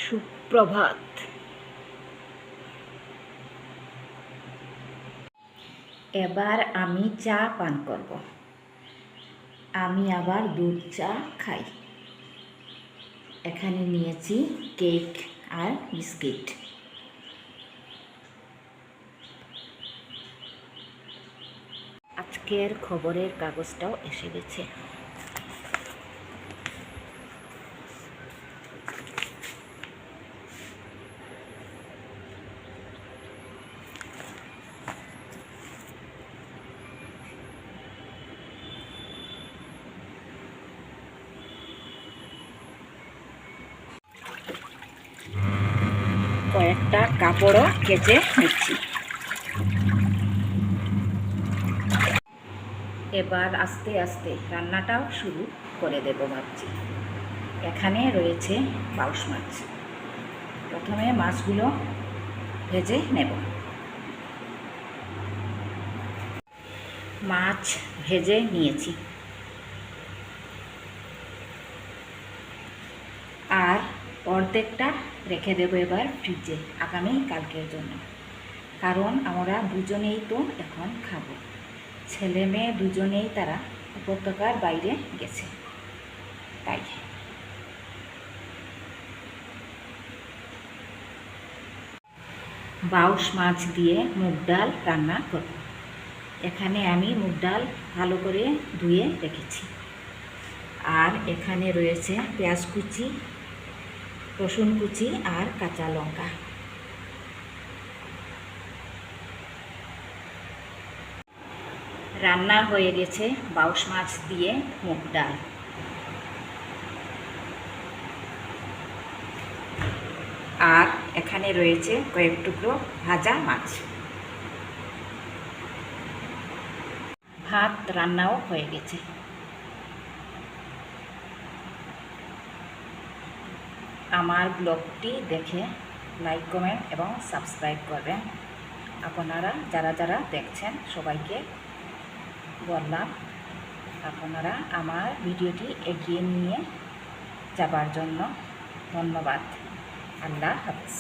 সুপ্রভাত। এবার আমি চা পান করব। আমি আবার দুধ চা খাই। এখানে নিয়েছি কেক আর বিস্কিট। আজকের খবরের কাগজটাও এসে গেছে। কয়েকটা কাপড়ও কেচে নিচ্ছি। এবার আস্তে আস্তে রান্নাটাও শুরু করে দেব ভাবছি। এখানে রয়েছে বাউশ মাছ। প্রথমে মাছগুলো ভেজে নেব। মাছ ভেজে নিয়েছি, আর অর্ধেকটা রেখে দেবো এবার ফ্রিজে আগামী কালকের জন্য। কারণ আমরা দুজনেই তো এখন খাবো। ছেলে মেয়ে দুজনেই তারা উপত্যকার বাইরে গেছে, তাই। বাউশ মাছ দিয়ে মুগ ডাল রান্না করব। এখানে আমি মুগ ডাল ভালো করে ধুয়ে রেখেছি। আর এখানে রয়েছে পেঁয়াজ কুচি, রসুন কুচি আর কাঁচা লঙ্কা। রান্না হয়ে গেছে বাউশ মাছ দিয়ে মুগ ডাল। আর এখানে রয়েছে কয়েক টুকরো ভাজা মাছ। ভাত রান্নাও হয়ে গেছে। আমার ব্লগটি দেখে লাইক, কমেন্ট এবং সাবস্ক্রাইব করবেন। আপনারা যারা যারা দেখছেন সবাইকে বললাম, আপনারা আমার ভিডিওটি এগিয়ে নিয়ে যাবার জন্য ধন্যবাদ। আল্লাহ হাফেজ।